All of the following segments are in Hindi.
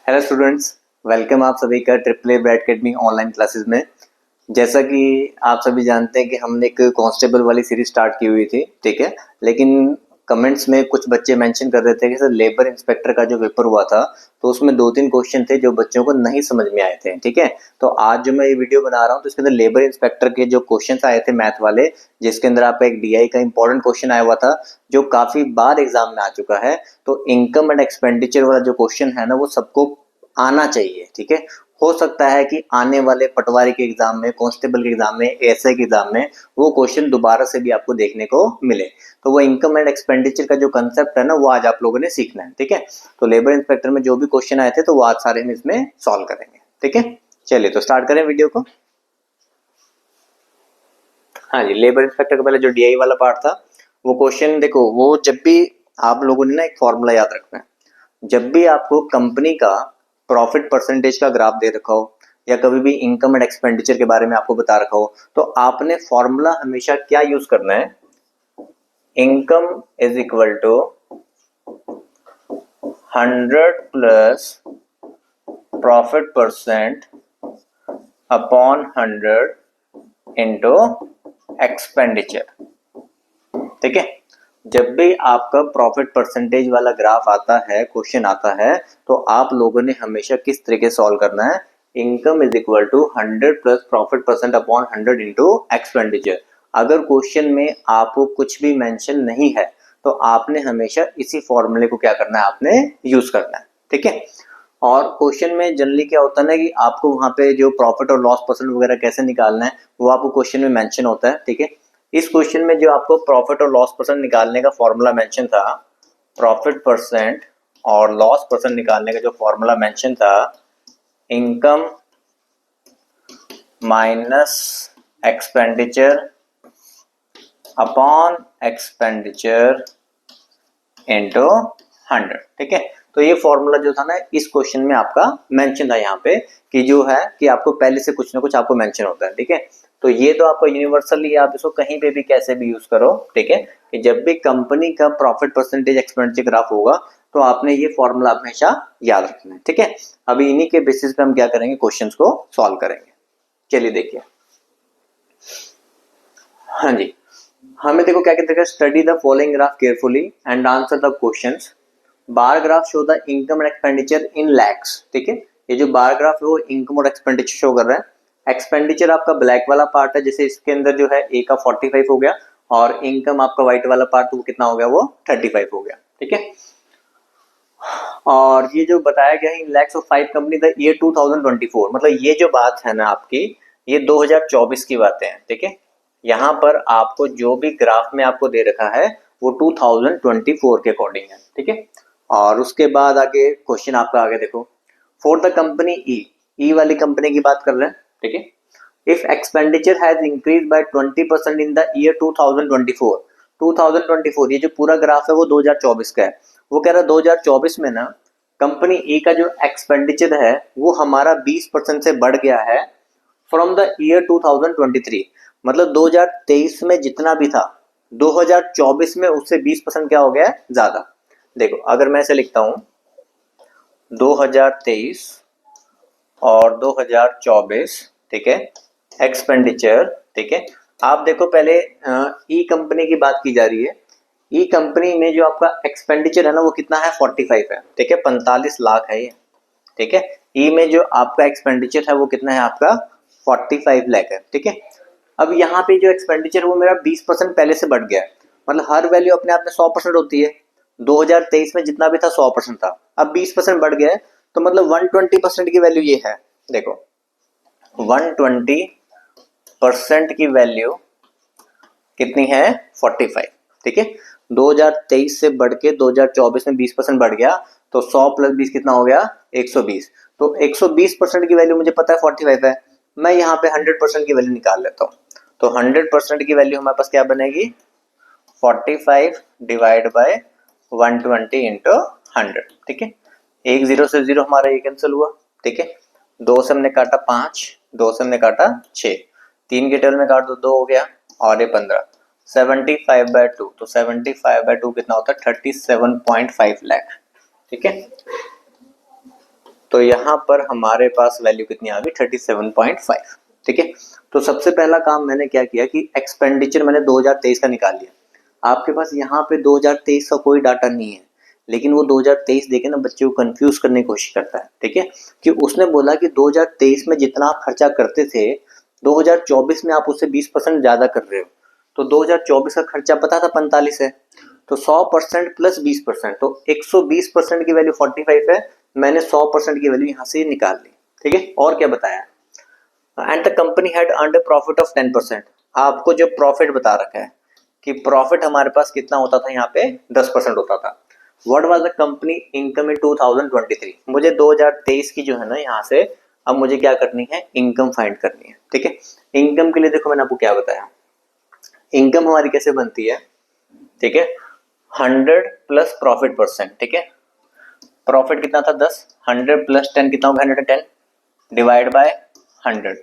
हेलो स्टूडेंट्स, वेलकम आप सभी का triple a bright academy online classes में। जैसा कि आप सभी जानते हैं कि हमने एक कांस्टेबल वाली सीरीज स्टार्ट की हुई थी, ठीक है। लेकिन कमेंट्स में कुछ बच्चे मेंशन कर रहे थे कि सर लेबर इंस्पेक्टर का जो पेपर हुआ था तो उसमें 2-3 क्वेश्चन थे जो बच्चों को नहीं समझ में आए थे, ठीक है। तो आज जो मैं ये वीडियो बना रहा हूँ तो इसके अंदर लेबर इंस्पेक्टर के जो क्वेश्चन आए थे मैथ वाले, जिसके अंदर आपका एक डीआई का इंपॉर्टेंट क्वेश्चन आया हुआ था जो काफी बार एग्जाम में आ चुका है। तो इनकम एंड एक्सपेंडिचर वाला जो क्वेश्चन है ना वो सबको आना चाहिए, ठीक है। हो सकता है कि आने वाले पटवारी के एग्जाम में, कांस्टेबल के एग्जाम में, एएसआई के एग्जाम में वो क्वेश्चन दोबारा से भी आपको देखने को मिले। तो वो इनकम एंड एक्सपेंडिचर का जो कंसेप्ट है ना वो आज आप लोगों ने सीखना है, ठीक है। तो लेबर इंस्पेक्टर में जो भी क्वेश्चन आए थे तो वो आज सारे हम इसमें सॉल्व करेंगे, ठीक है। चलिए तो स्टार्ट करें वीडियो को। हाँ जी, लेबर इंस्पेक्टर का पहले जो डीआई वाला पार्ट था वो क्वेश्चन देखो, वो जब भी आप लोगों ने ना एक फॉर्मूला याद रखना है। जब भी आपको कंपनी का प्रॉफिट परसेंटेज का ग्राफ दे रखा हो या कभी भी इनकम एंड एक्सपेंडिचर के बारे में आपको बता रखा हो तो आपने फॉर्मूला हमेशा क्या यूज करना है, income is equal to 100 plus profit percent upon 100 into expenditure, ठीक है। जब भी आपका प्रॉफिट परसेंटेज वाला ग्राफ आता है, क्वेश्चन आता है, तो आप लोगों ने हमेशा किस तरीके सॉल्व करना है, income is equal to 100 plus profit percent upon 100 into expenditure. अगर क्वेश्चन में आपको कुछ भी मेंशन नहीं है तो आपने हमेशा इसी फॉर्मूले को क्या करना है, आपने यूज करना है, ठीक है। और क्वेश्चन में जनरली क्या होता है ना कि आपको वहां पे जो प्रॉफिट और लॉस परसेंट वगैरह कैसे निकालना है वो आपको क्वेश्चन में मेंशन होता है, ठीक है। इस क्वेश्चन में जो आपको प्रॉफिट और लॉस परसेंट निकालने का फॉर्मूला मेंशन था, प्रॉफिट परसेंट और लॉस परसेंट निकालने का जो फॉर्मूला मेंशन था, income minus expenditure upon expenditure into 100, ठीक है। तो ये फॉर्मूला जो था ना इस क्वेश्चन में आपका मेंशन था यहाँ पे कि जो है कि आपको पहले से कुछ ना कुछ आपको मेंशन होता है, ठीक है। तो ये तो आपको यूनिवर्सली आप इसको कहीं पे भी कैसे भी यूज करो, ठीक है। कि जब भी कंपनी का प्रॉफिट परसेंटेज एक्सपेंडिचर ग्राफ होगा तो आपने ये फॉर्मूला हमेशा याद रखना है, ठीक है। अभी इन्हीं के बेसिस पे हम क्या करेंगे, क्वेश्चंस को सॉल्व करेंगे। चलिए देखिए, हाँ जी, हमें देखो क्या कहते हैं, study the following graph carefully and answer the questions. Bar graph show the income and expenditure in lakhs, ठीक है। ये जो बार ग्राफ है वो इनकम और एक्सपेंडिचर शो कर रहा है। एक्सपेंडिचर आपका ब्लैक वाला पार्ट है, जैसे इसके अंदर जो है ए का 45 हो गया और इनकम आपका व्हाइट वाला पार्ट वो कितना हो गया, वो 35 हो गया, ठीक है। और ये जो बताया गया है in lakhs of 5 company the year 2024, मतलब ये जो बात है ना आपकी, ये 2024 की बातें हैं, ठीक है। यहाँ पर आपको जो भी ग्राफ में आपको दे रखा है वो 2024 के अकॉर्डिंग है, ठीक है। और उसके बाद आगे क्वेश्चन आपका आगे देखो, फॉर द कंपनी ई वाली कंपनी की बात कर रहे हैं, ठीक है। If expenditure has increase by 20% in the year 2024, ये जो पूरा ग्राफ है वो 2024 का है। वो कह रहा है 2024 में ना कंपनी ए का जो एक्सपेंडिचर है वो हमारा 20% से बढ़ गया है फ्रॉम द ईयर 2023, मतलब 2023 में जितना भी था 2024 में उससे 20% क्या हो गया है, ज्यादा। देखो अगर मैं इसे लिखता हूं 2023 और 2024, ठीक है, एक्सपेंडिचर, ठीक है। आप देखो पहले ई कंपनी की बात की जा रही है। ई कंपनी में जो आपका एक्सपेंडिचर है ना वो कितना है, 45 है, ठीक है, 45 लाख है ये, ठीक है। ई में जो आपका एक्सपेंडिचर है वो कितना है, आपका 45 लाख है, ठीक है। अब यहाँ पे जो एक्सपेंडिचर वो मेरा 20% पहले से बढ़ गया है, मतलब हर वैल्यू अपने आप में 100% होती है। 2023 में जितना भी था 100% था, अब 20% बढ़ गया है तो मतलब 120% की वैल्यू ये है। देखो 120% की वैल्यू कितनी है, 45, ठीक है। 2023 से बढ़ के 2024 में 20% बढ़ गया तो 100 प्लस 20 कितना हो गया, 120। तो 120% की वैल्यू मुझे पता है 45 है, मैं यहाँ पे 100% की वैल्यू निकाल लेता हूँ। तो 100% की वैल्यू हमारे पास क्या बनेगी, 45 डिवाइड बाय 120 इंटू 100, ठीक है। एक जीरो से जीरो हमारा ये कैंसिल हुआ, ठीक है। 2 से हमने काटा 5, 2 से हमने काटा 6, 3 के टेबल में काट दो 2 हो गया और ये 15, 75/2, तो 75/2 कितना होता है, 37.5 लाख, ठीक है। तो यहाँ पर हमारे पास वैल्यू कितनी आ गई 37.5। ठीक है, तो सबसे पहला काम मैंने क्या किया कि एक्सपेंडिचर मैंने 2023 का निकाल लिया। आपके पास यहाँ पे 2023 का कोई डाटा नहीं है, लेकिन वो 2023 देखे ना बच्चे को कंफ्यूज करने की कोशिश करता है। ठीक है, कि उसने बोला कि 2023 में जितना आप खर्चा करते थे 2024 में आप उससे 20% ज्यादा कर रहे हो। तो 2024 का खर्चा पता था 45 है, तो 100% प्लस 20%, तो 120% की वैल्यू 45 है। मैंने 100% की वैल्यू यहाँ से निकाल ली। ठीक है, और क्या बताया, and the company had earned a profit of 10%। आपको जो प्रॉफिट बता रखा है कि प्रॉफिट हमारे पास कितना होता था, यहाँ पे 10% होता था। What was the company income in 2023? मुझे 2023 की जो है ना यहाँ से अब मुझे क्या करनी है, इनकम फाइंड करनी है। ठीक है, इनकम के लिए देखो मैंने आपको क्या बताया, इनकम हमारी कैसे बनती है। ठीक है, 100 प्लस प्रॉफिट परसेंट। ठीक है, प्रॉफिट कितना था 10, 100 प्लस 10 कितना होगा 110 डिवाइड बाय 100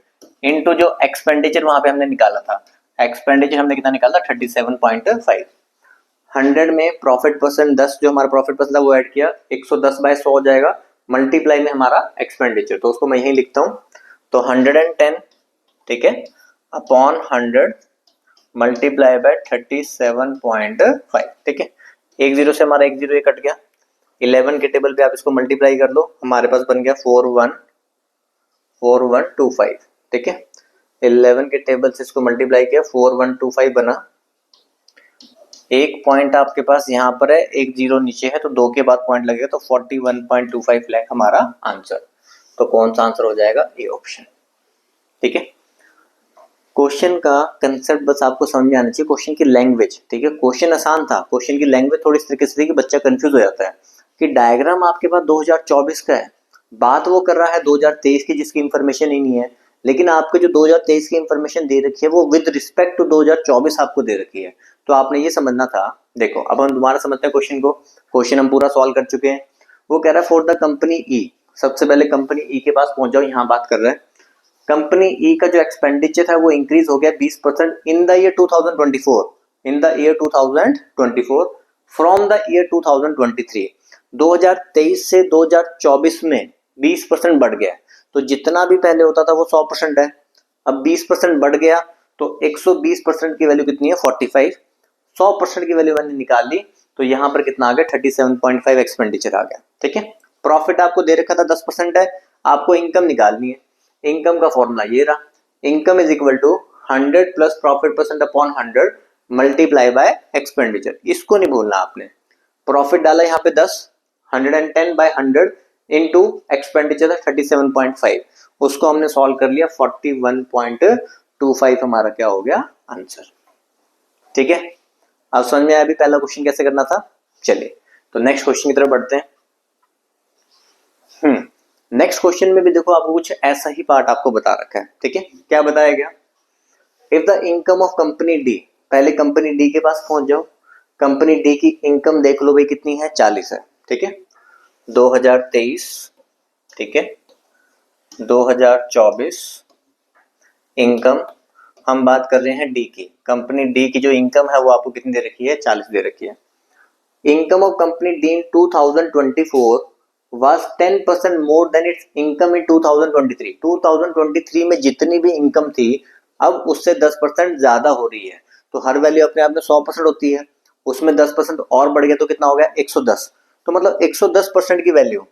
इनटू जो एक्सपेंडिचर वहां पे हमने निकाला था, एक्सपेंडिचर हमने कितना निकाला 37.5। 100 में प्रॉफिट परसेंट 10 जो हमारा प्रॉफिट परसेंट था वो ऐड किया, 110 बाय 100 हो जाएगा, मल्टीप्लाई में हमारा एक्सपेंडिचर, तो उसको मैं यही लिखता हूँ। तो 110, ठीक है, अपॉन 100 मल्टीप्लाई बाय 37.5। ठीक है, एक जीरो से हमारा एक जीरो कट गया, 11 के टेबल पे आप इसको मल्टीप्लाई कर लो, हमारे पास बन गया 4125। ठीक है, 11 के टेबल से इसको मल्टीप्लाई किया 4125 बना। एक पॉइंट आपके पास यहाँ पर है, एक जीरो नीचे है, तो दो के बाद पॉइंट लगेगा, तो 41.25 लाख हमारा आंसर। तो कौन सा आंसर हो जाएगा, ए ऑप्शन। ठीक है, क्वेश्चन का कंसेप्ट बस आपको समझ में आना चाहिए, क्वेश्चन की लैंग्वेज। ठीक है, क्वेश्चन आसान था, क्वेश्चन की लैंग्वेज थोड़ी इस तरीके से थी कि बच्चा कंफ्यूज हो जाता है कि डायग्राम आपके पास 2024 का है, बात वो कर रहा है 2023 की जिसकी इंफॉर्मेशन ही नहीं है, लेकिन आपको जो 2023 की इंफॉर्मेशन दे रखी है वो विद रिस्पेक्ट टू 2024 आपको दे रखी है। तो आपने ये समझना था। देखो अब हम दोबारा समझते हैं क्वेश्चन को, क्वेश्चन हम पूरा सॉल्व कर चुके हैं। वो कह रहा है फॉर द कंपनी ई, सबसे पहले कंपनी ई के पास पहुंच जाओ, यहाँ बात कर रहे हैं कंपनी ई का जो एक्सपेंडिचर है वो इंक्रीज हो गया 20% in the year 2024, in the year 2024 from the year 2023। 2023 से 2024 में 20% बढ़ गया, तो जितना भी पहले होता था वो 100% है, अब 20% बढ़ गया, तो 120% की वैल्यू कितनी है 45। 100% की वैल्यू मैंने निकाल ली, तो यहाँ पर कितना आ गया 37.5 एक्सपेंडिचर आ गया। ठीक है, प्रॉफिट आपको दे रखा था 10% है, आपको इनकम निकालनी है। इनकम का फॉर्मूला ये रहा, income is equal to 100 plus profit percent upon 100 multiply by expenditure. इसको नहीं भूलना आपने, प्रॉफिट डाला यहाँ पे 10, 110 बाय 100 इनटू एक्सपेंडिचर है 37.5, उसको हमने सॉल्व कर लिया 41.25 हमारा क्या हो गया आंसर। ठीक है, अब समझ में आया अभी पहला क्वेश्चन कैसे करना था। चलिए तो नेक्स्ट क्वेश्चन की तरफ बढ़ते हैं। नेक्स्ट क्वेश्चन में भी देखो आपको कुछ ऐसा ही पार्ट आपको बता रखा है। ठीक है, क्या बताया गया, if the income of company D, पहले कंपनी डी के पास पहुंच जाओ, कंपनी डी की इनकम देख लो भाई कितनी है 40 है। ठीक है, 2023, ठीक है 2024 इनकम हम बात कर रहे हैं डी की, कंपनी डी की जो इनकम है वो आपको कितनी दे रखी है 40 दे रखी है। Income of company D in 2024 was 10% more than its income in 2023। 2023 में जितनी भी इनकम थी अब उससे 10% ज्यादा हो रही है, तो हर वैल्यू अपने आप में 100% होती है, उसमें 10% और बढ़ गया तो कितना हो गया 110। तो मतलब 110% की वैल्यू,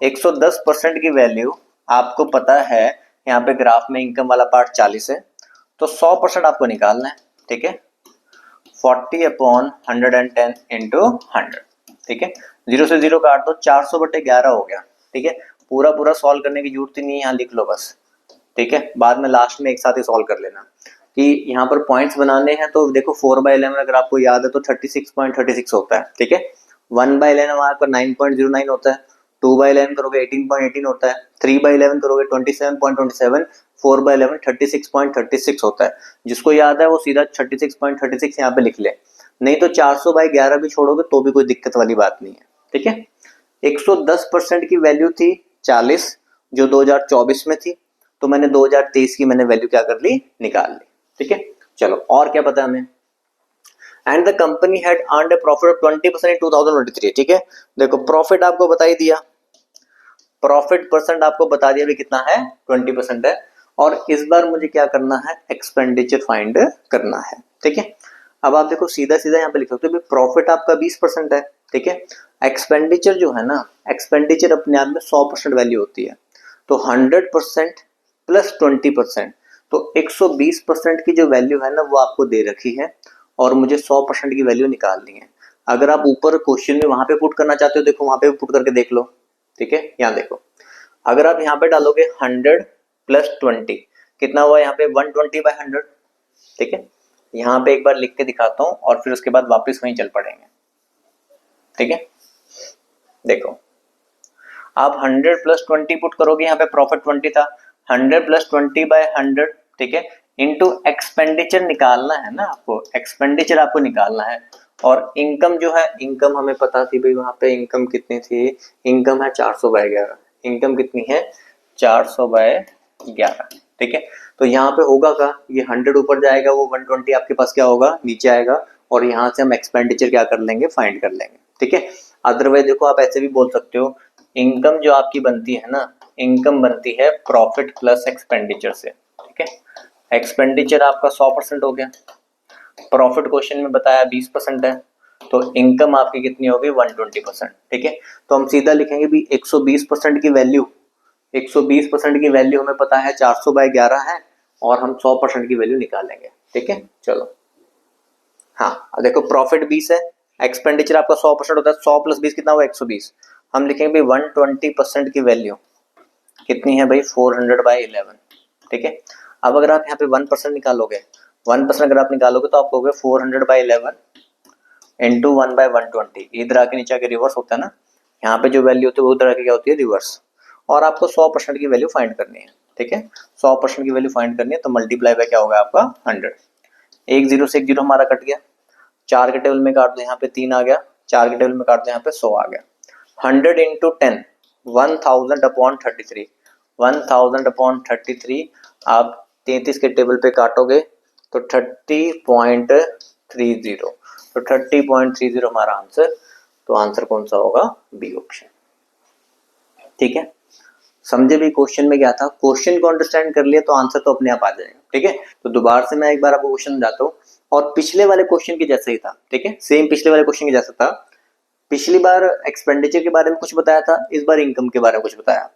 110% की वैल्यू आपको पता है, यहाँ पे ग्राफ में इनकम वाला पार्ट 40 है, तो 100% आपको निकालना है। ठीक है, 40 अपॉन 110 इंटू 100। ठीक है, जीरो से जीरो काट दो, 400/11 हो गया। ठीक है, पूरा पूरा सॉल्व करने की जरूरत ही नहीं है, यहाँ लिख लो बस। ठीक है, बाद में लास्ट में एक साथ ही सॉल्व कर लेना कि यहाँ पर पॉइंट्स बनाने हैं। तो देखो 4/11 अगर आपको याद है तो 36.36 होता है। ठीक है, 1/11 हमारे पर 9.09 होता है, 2/11 करोगे 18.18 होता है, 3/11 करोगे 27.27, 4/11 36.36 होता है। जिसको याद है वो सीधा 36.36 यहाँ पे लिख ले, नहीं तो 400/11 भी छोड़ोगे तो भी कोई दिक्कत वाली बात नहीं है। ठीक है, 110% की वैल्यू थी 40 जो 2024 में थी, तो मैंने 2023 की मैंने वैल्यू क्या कर ली निकाल ली। ठीक है, चलो और क्या पता हमें, and the company had earned a profit of 20% इन 2023। ठीक है, देखो प्रॉफिट आपको बता ही दिया, प्रॉफिट परसेंट आपको बता दिया भी कितना है, 20% है। और इस बार मुझे क्या करना है, एक्सपेंडिचर फाइंड करना है। ठीक है, अब आप देखो सीधा सीधा यहाँ पे लिख सकते हो, प्रॉफिट आपका 20% है। ठीक है, एक्सपेंडिचर जो है ना, एक्सपेंडिचर अपने आप में 100% वैल्यू होती है। तो 100% प्लस 20%, तो 120% की जो वैल्यू है ना वो आपको दे रखी है और मुझे 100% की वैल्यू निकालनी है। अगर आप ऊपर क्वेश्चन में वहां पे पुट करना चाहते हो, देखो वहां पे पुट करके देख लो। ठीक है, यहाँ देखो, अगर आप यहाँ पे डालोगे 100 प्लस 20 कितना हुआ, यहाँ पे 120/100। ठीक है, यहाँ पे एक बार लिख के दिखाता हूँ और फिर उसके बाद वापस वहीं चल पड़ेंगे। ठीक है, देखो आप 100 प्लस 20 पुट करोगे, यहाँ पे प्रॉफिट 20 था, 100 प्लस 20/100। ठीक है, इनटू एक्सपेंडिचर निकालना है ना आपको, एक्सपेंडिचर आपको निकालना है। और इनकम जो है, इनकम हमें पता थी भाई, वहां पे इनकम कितनी थी, इनकम है 400/11। इनकम कितनी है, 400/11। ठीक है, तो यहाँ पे होगा क्या, ये 100 ऊपर जाएगा, वो 120 आपके पास क्या होगा, नीचे आएगा, और यहाँ से हम एक्सपेंडिचर क्या कर लेंगे, फाइंड कर लेंगे। ठीक है, अदरवाइज देखो आप ऐसे भी बोल सकते हो, इनकम जो आपकी बनती है ना, इनकम बनती है प्रॉफिट प्लस एक्सपेंडिचर से। ठीक है, एक्सपेंडिचर आपका 100% हो गया, प्रॉफिट क्वेश्चन में बताया 20% है, तो इनकम आपकी कितनी होगी, 120%। ठीक है, तो हम सीधा लिखेंगे भी 120% की वैल्यू, 120% की वैल्यू हमें पता है 400/11 है, और हम 100% की वैल्यू निकालेंगे। ठीक है, चलो हाँ देखो, प्रॉफिट 20 है, एक्सपेंडिचर आपका 100% होता है, 100 प्लस 20 कितना हुआ, 120। हम लिखेंगे भाई 120% की वैल्यू कितनी है भाई, 400/11। ठीक है, अब अगर आप यहाँ पे 1% निकालोगे, 1% अगर आप निकालोगे तो आपको 400/11 इंटू 1/120, इधर आके नीचे आके रिवर्स होता है ना, यहाँ पे जो वैल्यू होती है वो उधर आके क्या होती है, रिवर्स। और आपको 100% की वैल्यू फाइंड करनी है। ठीक है, 100% की वैल्यू फाइंड करनी है, तो मल्टीप्लाई बाय क्या होगा आपका, 100। एक जीरो से एक जीरो हमारा कट गया, 4 के टेबल में काट दो, यहाँ पे 3 आ गया, 4 के टेबल में काट दो, यहाँ पे 100 आ गया। 100 इंटू 10, 1000/33, 1000/33 आप 33 के टेबल पे काटोगे तो 30.30, तो 30.30 हमारा आंसर। तो आंसर कौन सा होगा, बी ऑप्शन। ठीक है, समझे भी क्वेश्चन में क्या था, क्वेश्चन को अंडरस्टैंड कर लिया तो आंसर तो अपने आप आ जाएगा। ठीक है, तो दोबारा से मैं एक बार आपको क्वेश्चन समझाता हूँ, और पिछले वाले क्वेश्चन के जैसा ही था। ठीक है, सेम पिछले वाले क्वेश्चन के जैसा था। पिछली बार एक्सपेंडिचर के बारे में कुछ बताया था, इस बार इनकम के बारे में कुछ बताया।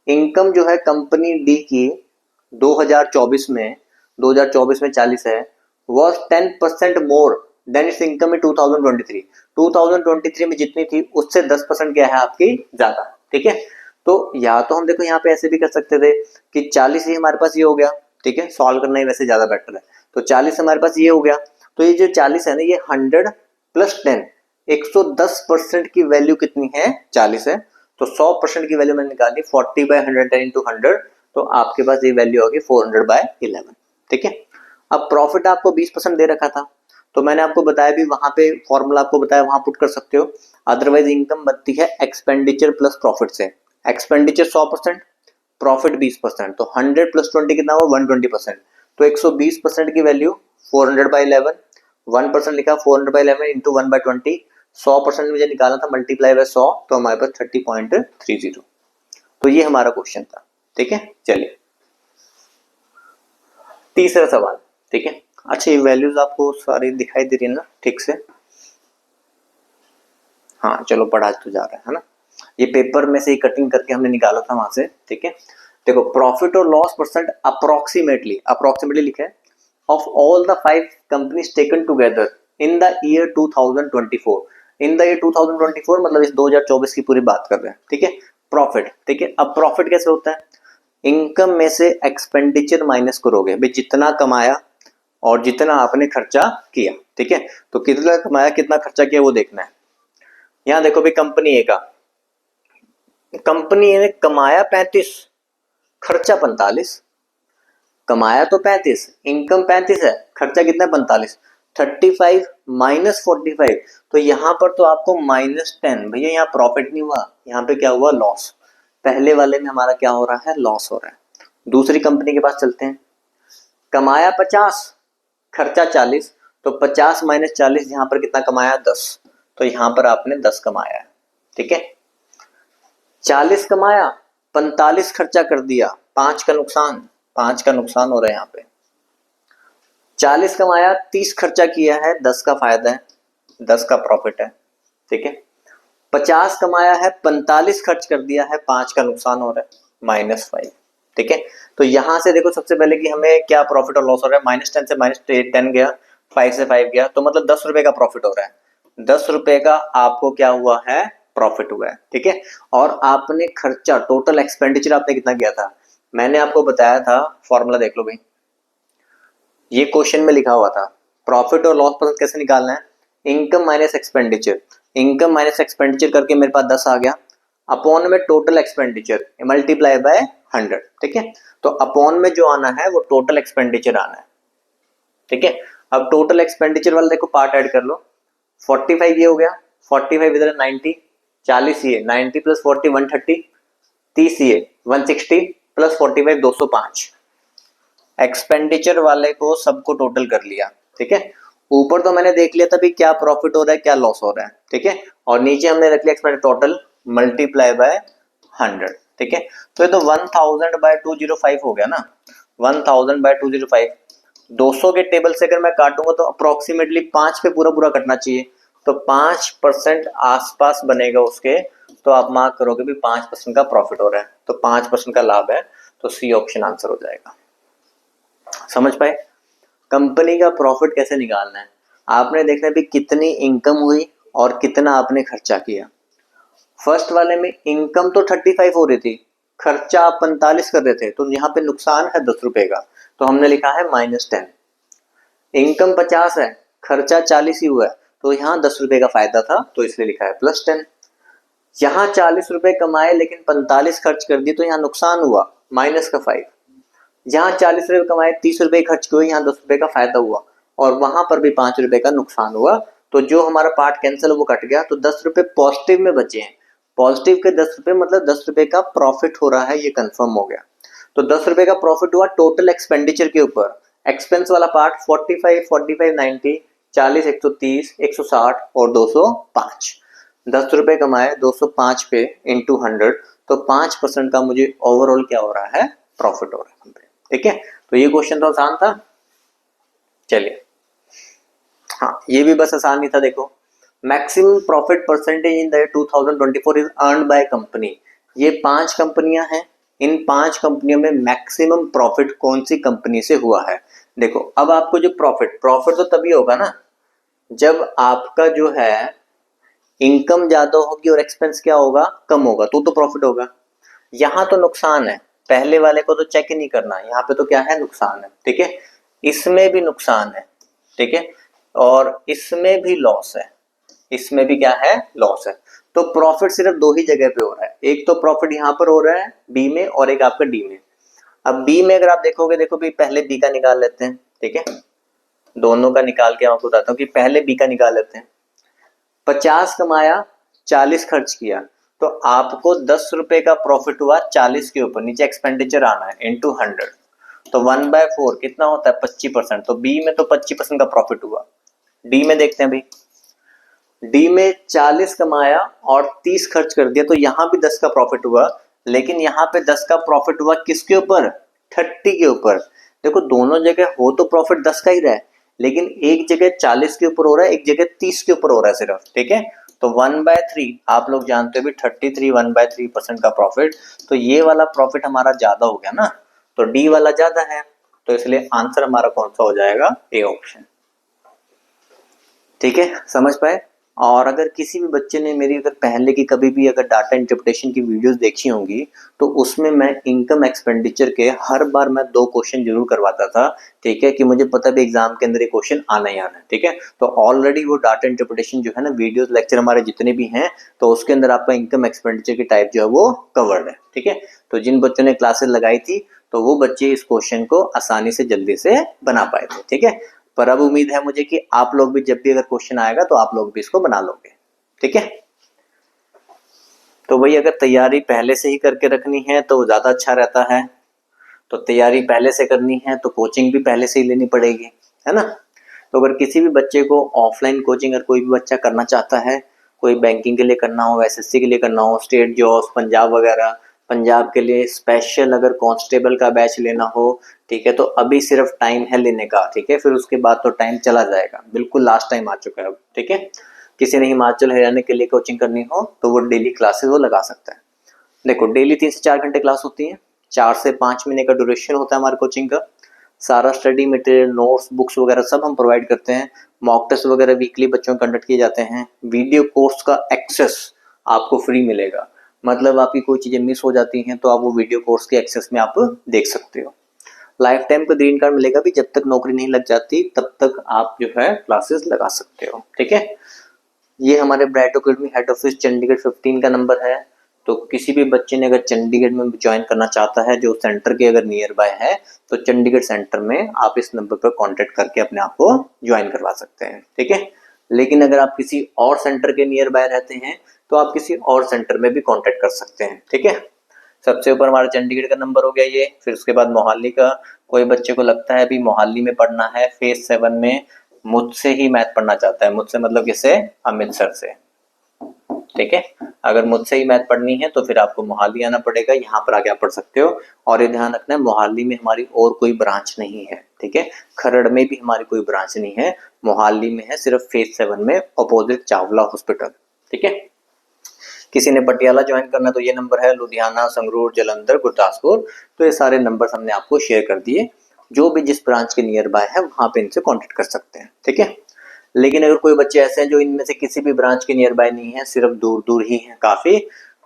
इनकम जो है कंपनी डी की 2024 में 40 है, was 10% more than it's income in 2023। 2023 में जितनी थी उससे 10% क्या है आपकी ज्यादा। ठीक है, तो या तो हम देखो यहाँ पे ऐसे भी कर सकते थे कि 40 ही हमारे पास ये हो गया। ठीक है, सॉल्व करना ही वैसे ज्यादा बेटर है, तो 40 हमारे पास ये हो गया, तो ये जो 40 है ना, ये 100 प्लस 10, 110% की वैल्यू कितनी है, 40 है। तो 100% की वैल्यू मैंने निकाली 40/110 इंटू 100, तो आपके पास ये वैल्यू होगी 400/11। ठीक है, अब प्रॉफिट आपको 20% दे रखा था, तो मैंने आपको बताया भी, वहां पे फॉर्मूला आपको बताया, वहां पुट कर सकते हो। अदरवाइज इनकम बनती है एक्सपेंडिचर प्लस प्रॉफिट से। एक्सपेंडिचर 100%, प्रॉफिट 20%, तो 100 प्लस 20 कितना हुआ, 120%। तो 120% की वैल्यू 400/11, 1% लिखा 400/11 इंटू 1/20, 100% मुझे निकालना था, मल्टीप्लाई बाय 100, तो हमारे पास 30.30। तो ये हमारा क्वेश्चन था। ठीक है, चलिए तीसरा सवाल। ठीक है, अच्छा ये वैल्यूज आपको सारी दिखाई दे रही है ना ठीक से, हाँ चलो पढ़ा तो जा रहा है ना, ये पेपर में से ही कटिंग करके हमने निकाला था वहां से। ठीक है, देखो प्रॉफिट और लॉस परसेंट अप्रोक्सीमेटली लिखा है, of all the 5 companies taken together in the year 2024। In the year 2024 मतलब इस 2024 की पूरी बात कर रहे हैं। ठीक है, प्रॉफिट। ठीक है, अब प्रॉफिट कैसे होता है, इनकम में से एक्सपेंडिचर माइनस करोगे भाई, जितना कमाया और जितना आपने खर्चा किया। ठीक है, तो कितना कमाया कितना खर्चा किया वो देखना है। यहाँ देखो भाई, कंपनी ए का, कंपनी ने कमाया 35, खर्चा 45, कमाया तो 35, इनकम 35 है, खर्चा कितना 45, 35 माइनस 45, तो यहां पर तो आपको -10। भैया यहाँ प्रॉफिट नहीं हुआ, यहाँ पे क्या हुआ, लॉस। पहले वाले में हमारा क्या हो रहा है, लॉस हो रहा है। दूसरी कंपनी के पास चलते हैं, कमाया 50, खर्चा 40, तो 50 माइनस 40, यहाँ पर कितना कमाया, 10, तो यहाँ पर आपने 10 कमाया है। ठीक है, 40 कमाया, 45 खर्चा कर दिया, 5 का नुकसान, 5 का नुकसान हो रहा है यहाँ पे। 40 कमाया, 30 खर्चा किया है, 10 का फायदा है, 10 का प्रॉफिट है, ठीक है। 50 कमाया है, 45 खर्च कर दिया है, 5 का नुकसान हो रहा है, -5, ठीक है। तो यहां से देखो सबसे पहले कि हमें क्या प्रॉफिट और लॉस हो रहा है, -10 से -10 गया, 5 से 5 गया, तो मतलब 10 रुपए का प्रॉफिट हो रहा है। 10 रुपए का आपको क्या हुआ है, प्रॉफिट हुआ है, ठीक है। और आपने खर्चा, टोटल एक्सपेंडिचर आपने कितना किया था, मैंने आपको बताया था, फॉर्मूला देख लो भाई, ये क्वेश्चन में लिखा हुआ था। प्रॉफिट और लॉस पर कैसे निकालना है, income minus expenditure, income minus expenditure करके मेरे पास 10 आ गया, अपॉन में टोटल एक्सपेंडिचर मल्टीप्लाई बाय 100, ठीक है। तो अपॉन में जो आना है वो टोटल एक्सपेंडिचर आना है, ठीक है। अब टोटल एक्सपेंडिचर वाला देखो पार्ट ऐड कर लो, 45 ये हो गया, 45 इधर 90, 40 ये 90 प्लस 40 130, 30 ये 160 प्लस 45 205। एक्सपेंडिचर वाले को सबको टोटल कर लिया, ठीक है। ऊपर तो मैंने देख लिया था भी क्या प्रॉफिट हो रहा है क्या लॉस हो रहा है, ठीक है। और नीचे हमने रख लिया एक्सपेंडिचर टोटल मल्टीप्लाई बाय 100, ठीक है। तो ये तो 1000 बाय 205 हो गया ना, 1000 बाय 205। 200 के टेबल से अगर मैं काटूंगा तो अप्रोक्सीमेटली 5 पे पूरा पूरा कटना चाहिए, तो 5% आसपास बनेगा उसके, तो आप मार्क करोगे भी 5% का प्रॉफिट हो रहा है, तो 5% का लाभ है, तो सी ऑप्शन आंसर हो जाएगा। समझ पाए, कंपनी का प्रॉफिट कैसे निकालना है, आपने देखना है भी कितनी इनकम हुई और कितना आपने खर्चा किया। फर्स्ट वाले में इनकम तो 35 हो रही थी, खर्चा आप 45 कर रहे थे, तो यहाँ पे नुकसान है 10 रुपए का, तो हमने लिखा है -10। इनकम 50 है, खर्चा 40 ही हुआ है, तो यहाँ 10 रुपए का फायदा था, तो इसलिए लिखा है +10। यहाँ 40 रुपए कमाए लेकिन 45 खर्च कर दिए, तो यहाँ नुकसान हुआ, -5। जहाँ 40 रुपए कमाए 30 रुपए खर्च किए, यहाँ 10 रुपए का फायदा हुआ, और वहां पर भी 5 रुपए का नुकसान हुआ, तो जो हमारा पार्ट कैंसिल वो कट गया, तो 10 रुपए पॉजिटिव में बचे हैं। पॉजिटिव के 10 रुपए मतलब 10 रुपए का प्रॉफिट हो रहा है, ये कंफर्म हो गया। तो 10 रुपए का प्रॉफिट हुआ टोटल एक्सपेंडिचर के ऊपर। एक्सपेंस वाला पार्ट 45 45 90, 40 130 160 और 205। 10 रुपए कमाए 205 पे इंटू 100, तो 5% का मुझे ओवरऑल क्या हो रहा है, प्रॉफिट हो रहा है, ठीक है। तो ये क्वेश्चन तो आसान था, चलिए हाँ ये भी बस आसान ही था। देखो, maximum profit percentage in the 2024 is earned by company. ये 5 कंपनियां हैं, इन 5 कंपनियों में मैक्सिमम प्रॉफिट कौन सी कंपनी से हुआ है। देखो अब आपको जो प्रॉफिट तो तभी होगा ना जब आपका जो है इनकम ज्यादा होगी और एक्सपेंस क्या होगा, कम होगा, तो प्रॉफिट होगा। यहाँ तो नुकसान है, पहले वाले को तो चेक ही नहीं करना, यहाँ पे तो क्या है, नुकसान है, ठीक है। इसमें भी नुकसान है, ठीक है, और इसमें भी लॉस है, इसमें भी क्या है, लॉस है। तो प्रॉफिट सिर्फ 2 ही जगह पे हो रहा है, एक तो प्रॉफिट यहाँ पर हो रहा है बी में, और एक आपका डी में। अब बी में अगर आप देखोगे, देखो भी पहले बी का निकाल लेते हैं, ठीक है, दोनों का निकाल के आपको बताता हूँ कि पहले बी का निकाल लेते हैं। 50 कमाया, 40 खर्च किया, तो आपको 10 रुपए का प्रॉफिट हुआ 40 के ऊपर, नीचे एक्सपेंडिचर आना है इंटू 100, तो 1/4 कितना होता है, 25%। तो बी में तो 25% का प्रॉफिट हुआ। डी में देखते हैं भाई, डी में 40 कमाया और 30 खर्च कर दिया, तो यहाँ भी 10 का प्रॉफिट हुआ, लेकिन यहाँ पे 10 का प्रॉफिट हुआ किसके ऊपर, 30 के ऊपर। देखो दोनों जगह हो तो प्रॉफिट 10 का ही रहा है, लेकिन एक जगह 40 के ऊपर हो रहा है, एक जगह 30 के ऊपर हो रहा है सिर्फ, ठीक है। तो 1/3 आप लोग जानते हो भी 33 1/3% का प्रॉफिट, तो ये वाला प्रॉफिट हमारा ज्यादा हो गया ना, तो डी वाला ज्यादा है, तो इसलिए आंसर हमारा कौन सा हो जाएगा, ए ऑप्शन, ठीक है। समझ पाए। और अगर किसी भी बच्चे ने मेरी अगर पहले की कभी भी अगर डाटा इंटरप्रिटेशन की वीडियोस देखी होंगी, तो उसमें मैं इनकम एक्सपेंडिचर के हर बार मैं 2 क्वेश्चन जरूर करवाता था, ठीक है, कि मुझे पता भी एग्जाम के अंदर ये क्वेश्चन आना ही आना है, ठीक है। तो ऑलरेडी वो डाटा इंटरप्रिटेशन जो है ना, वीडियोस लेक्चर हमारे जितने भी हैं, तो उसके अंदर आपका इनकम एक्सपेंडिचर की टाइप जो है वो कवर्ड है, ठीक है। तो जिन बच्चों ने क्लासेस लगाई थी, तो वो बच्चे इस क्वेश्चन को आसानी से जल्दी से बना पाए थे, ठीक है। पर अब उम्मीद है मुझे कि आप लोग भी जब भी अगर क्वेश्चन आएगा तो आप लोग भी इसको बना लोगे, ठीक है। तो भाई अगर तैयारी पहले से ही करके रखनी है तो ज्यादा अच्छा रहता है, तो तैयारी पहले से करनी है तो कोचिंग भी पहले से ही लेनी पड़ेगी, है ना। तो अगर किसी भी बच्चे को ऑफलाइन कोचिंग अगर कोई भी बच्चा करना चाहता है, कोई बैंकिंग के लिए करना हो, एसएससी के लिए करना हो, स्टेट जॉब्स, पंजाब वगैरह, पंजाब के लिए स्पेशल अगर कांस्टेबल का बैच लेना हो, ठीक है, तो अभी सिर्फ टाइम है लेने का, ठीक है, फिर उसके बाद तो टाइम चला जाएगा, बिल्कुल लास्ट टाइम आ चुका है अब, ठीक है। किसी ने हिमाचल हरियाणा के लिए कोचिंग करनी हो तो वो डेली क्लासेस वो लगा सकता है। देखो डेली 3 से 4 घंटे क्लास होती है, 4 से 5 महीने का ड्यूरेशन होता है हमारे कोचिंग का। सारा स्टडी मटेरियल, नोट्स, बुक्स वगैरह सब हम प्रोवाइड करते हैं। मॉक टेस्ट वगैरह वीकली बच्चों को कंडक्ट किए जाते हैं। वीडियो कोर्स का एक्सेस आपको फ्री मिलेगा, मतलब आपकी कोई चीजें मिस हो जाती हैं तो आप वो वीडियो कोर्स के एक्सेस में आप देख सकते हो। लाइफ टाइम का ग्रीन कार्ड मिलेगा भी, जब तक नौकरी नहीं लग जाती तब तक आप जो है क्लासेस लगा सकते हो, ठीक है। ये हमारे bright academy head office Chandigarh 15 का नंबर है। तो किसी भी बच्चे ने अगर चंडीगढ़ में ज्वाइन करना चाहता है, जो सेंटर के अगर नियर बाय है, तो चंडीगढ़ सेंटर में आप इस नंबर पर कांटेक्ट करके अपने आप को ज्वाइन करवा सकते हैं, ठीक है। लेकिन अगर आप किसी और सेंटर के नियर बाय रहते हैं तो आप किसी और सेंटर में भी कांटेक्ट कर सकते हैं, ठीक है। सबसे ऊपर हमारा चंडीगढ़ का नंबर हो गया ये, फिर उसके बाद मोहाली का। कोई बच्चे को लगता है अभी मोहाली में पढ़ना है, फेज 7 में मुझसे ही मैथ पढ़ना चाहता है, मुझसे मतलब किसे, अमित सर से, ठीक है। अगर मुझसे ही मैथ पढ़नी है तो फिर आपको मोहाली आना पड़ेगा, यहाँ पर आके आप पढ़ सकते हो। और ये ध्यान रखना है मोहाली में हमारी और कोई ब्रांच नहीं है, ठीक है। खरड़ में भी हमारी कोई ब्रांच नहीं है, मोहाली में है सिर्फ फेज 7 में अपोजिट चावला हॉस्पिटल, ठीक है। किसी ने पटियाला ज्वाइन करना तो ये नंबर है, लुधियाना, संगरूर, जलंधर, गुरदासपुर, तो ये सारे नंबर हमने आपको शेयर कर दिए। जो भी जिस ब्रांच के नियर बाय है वहां पे इनसे कांटेक्ट कर सकते हैं, ठीक है। लेकिन अगर कोई बच्चे ऐसे हैं जो इनमें से किसी भी ब्रांच के नियर बाय नहीं है, सिर्फ दूर दूर ही है काफी,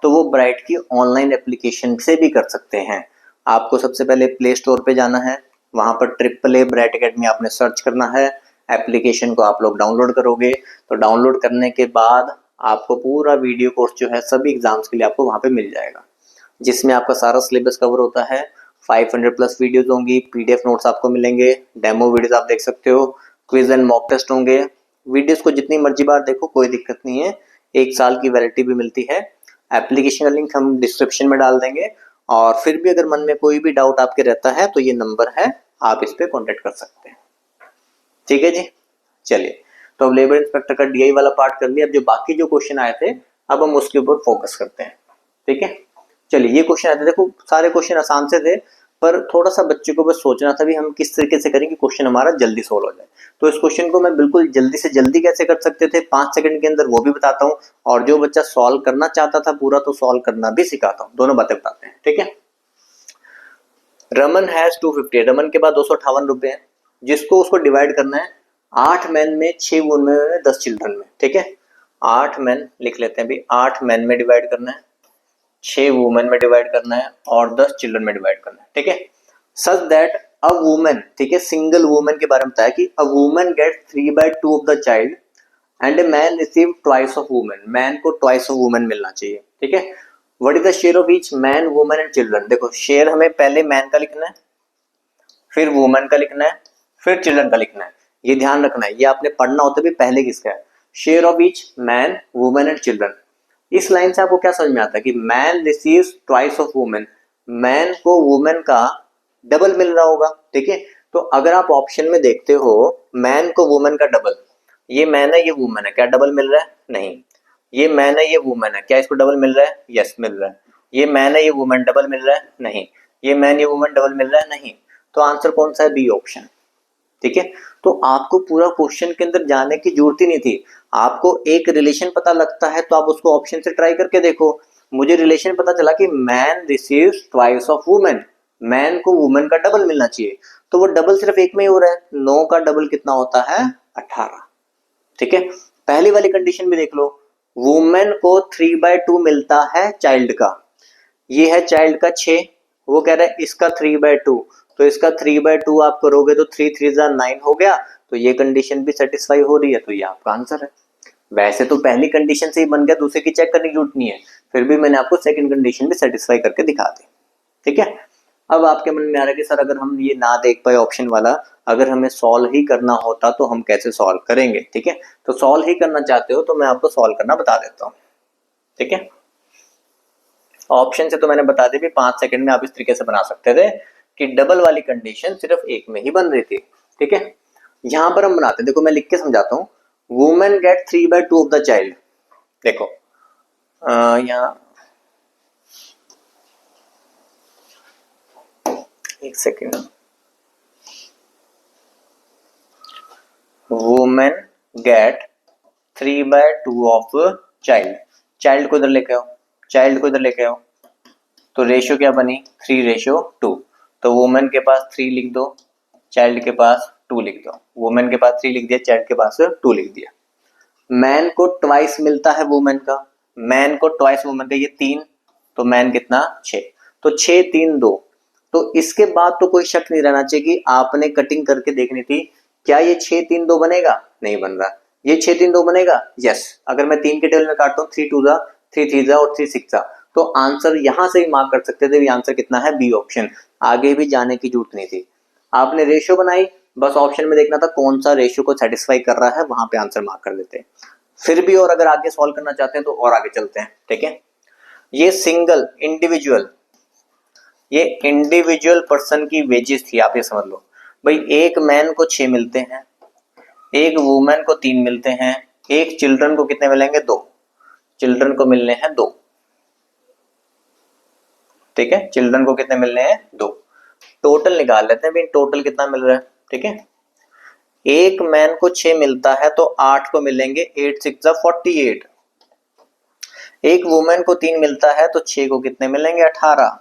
तो वो ब्राइट की ऑनलाइन एप्लीकेशन से भी कर सकते हैं। आपको सबसे पहले प्ले स्टोर पे जाना है, वहां पर AAA ब्राइट अकेडमी आपने सर्च करना है, एप्लीकेशन को आप लोग डाउनलोड करोगे, तो डाउनलोड करने के बाद आपको पूरा वीडियो कोर्स जो है सभी एग्जाम्स के लिए आपको वहां पे मिल जाएगा, जिसमें आपका सारा सिलेबस कवर होता है। 500 प्लस वीडियोस होंगी, पीडीएफ नोट्स आपको मिलेंगे, डेमो वीडियोस आप देख सकते हो, क्विज एंड मॉक टेस्ट होंगे। वीडियोस को जितनी मर्जी बार देखो कोई दिक्कत नहीं है, 1 साल की वैलिडिटी भी मिलती है। एप्लीकेशन का लिंक हम डिस्क्रिप्शन में डाल देंगे, और फिर भी अगर मन में कोई भी डाउट आपके रहता है तो ये नंबर है, आप इस पे कांटेक्ट कर सकते हैं, ठीक है जी। चलिए, तो अब लेबर इंस्पेक्टर का डीआई वाला पार्ट कर लिया, अब जो बाकी जो क्वेश्चन आए थे अब हम उसके ऊपर फोकस करते हैं, ठीक है। चलिए, ये क्वेश्चन आए थे, देखो सारे क्वेश्चन आसान से थे, पर थोड़ा सा बच्चे को बस सोचना था भी हम किस तरीके से करें कि क्वेश्चन हमारा जल्दी सोल्व हो जाए। तो इस क्वेश्चन को मैं बिल्कुल जल्दी से जल्दी कैसे कर सकते थे 5 सेकंड के अंदर, वो भी बताता हूँ, और जो बच्चा सॉल्व करना चाहता था पूरा तो सॉल्व करना भी सिखाता हूँ, दोनों बातें बताते हैं, ठीक है। रमन हैज 250, रमन के पास 258 रुपए हैं, जिसको उसको डिवाइड करना है 8 मैन में, 6 वुमेन में, 10 चिल्ड्रन में, ठीक है। 8 मैन लिख लेते हैं भी, 8 मैन में डिवाइड करना है, 6 वुमेन में डिवाइड करना है और 10 चिल्ड्रन में डिवाइड करना है, ठीक है। सच दैट अ वुमेन, ठीक है, सिंगल वुमेन के बारे में बताया कि a women get 3/2 of the child and a man receive twice of women, man को ट्वाइस ऑफ वुमेन मिलना चाहिए, ठीक है। What is the share of each man, women and children. देखो शेयर हमें पहले मैन का लिखना है, फिर वुमेन का लिखना है, फिर चिल्ड्रन का लिखना है, ये ध्यान रखना है, ये आपने पढ़ना होता भी पहले किसका है, share of each man, women and children. इस लाइन से आपको क्या समझ में आता है कि man receives twice of women, man को वुमेन का डबल मिल रहा होगा, ठीक है। तो अगर आप ऑप्शन में देखते हो मैन को वुमेन का डबल, ये मैन है ये वुमेन है, क्या डबल मिल रहा है, नहीं। ये मैन है ये वुमेन है, क्या इसको डबल मिल रहा है, यस मिल रहा है। ये मैन है ये वुमेन डबल मिल रहा है, नहीं। ये मैन ये वुमेन डबल मिल रहा है, नहीं। तो आंसर कौन सा है, बी ऑप्शन, ठीक है। तो आपको पूरा क्वेश्चन के अंदर जाने की जरूरत ही नहीं थी, आपको एक रिलेशन पता लगता है तो आप उसको ऑप्शन से ट्राई करके देखो। मुझे रिलेशन पता चला कि man receives twice of women, man को वुमेन का डबल मिलना चाहिए, तो वो डबल सिर्फ एक में ही हो रहा है, 9 का डबल कितना होता है, 18, ठीक है। पहली वाली कंडीशन भी देख लो, वुमेन को 3/2 मिलता है चाइल्ड का, ये है चाइल्ड का 6, वो कह रहा है इसका 3/2, तो इसका 3/2 आप करोगे तो 3 3 9 हो गया, तो ये कंडीशन भी सेटिस्फाई हो रही है, तो ये आपका आंसर है। वैसे तो पहली कंडीशन से ही बन गया, दूसरे की चेक करने की जरूरत नहीं है, फिर भी मैंने आपको सेकंड कंडीशन भी सेटिस्फाई करके दिखा दी, ठीक है। अब आपके मन में आ रहा है कि सर अगर हम ये ना देख पाए ऑप्शन वाला, अगर हमें सॉल्व ही करना होता तो हम कैसे सॉल्व करेंगे, ठीक है। तो सॉल्व ही करना चाहते हो तो मैं आपको सॉल्व करना बता देता हूँ, ठीक है। ऑप्शन से तो मैंने बता दी भी 5 सेकंड में आप इस तरीके से बना सकते थे कि डबल वाली कंडीशन सिर्फ एक में ही बन रही थी, ठीक है। यहां पर हम बनाते हैं, देखो मैं लिख के समझाता हूँ, women get 3/2 of the child, देखो यहाँ एक second, women get 3/2 of child, child को इधर लेके आओ, चाइल्ड को इधर लेके आओ, तो रेशियो क्या बनी 3:2, तो वुमेन के पास 3 लिख दो, चाइल्ड के पास 2 लिख दो, वुमेन के पास 3 लिख दिया, चाइल्ड के पास 2 लिख दिया। मैन को ट्वाइस मिलता है वुमेन का, मैन को ट्वाइस वुमेन का, ये 3, तो मैन कितना 6, तो 6 3 2, तो इसके बाद तो कोई शक नहीं रहना चाहिए कि आपने कटिंग करके देखनी थी, क्या ये 6 3 2 बनेगा, नहीं बन रहा, ये 6 3 2 बनेगा, यस। अगर मैं 3 के टेबल में काटता हूँ 3 2 जा, 3 3 जा और 3 6 जा, तो आंसर यहां से ही मार्क कर सकते थे, आंसर कितना है बी ऑप्शन, आगे भी जाने की जरूरत नहीं थी। आपने रेशियो बनाई, बस ऑप्शन में देखना था कौन सा रेशियो को सेटिस्फाई कर रहा है, वहां पे आंसर मार्क कर देते। फिर भी और अगर आगे सॉल्व करना चाहते हैं तो और आगे चलते हैं, ठीक है। ये सिंगल इंडिविजुअल, ये इंडिविजुअल पर्सन की वेजेस थी, आप ये समझ लो भाई, एक मैन को 6 मिलते हैं, एक वुमेन को 3 मिलते हैं, एक चिल्ड्रन को कितने मिलेंगे 2, चिल्ड्रन को मिलने हैं 2, ठीक है, चिल्ड्रन को कितने मिलने हैं 2, टोटल निकाल लेते हैं भाई, टोटल कितना मिल रहा है, ठीक है। एक मैन को 6 मिलता है तो 8 को मिलेंगे 8 6 48, एक वुमेन को 3 मिलता है तो 6 को कितने मिलेंगे 18,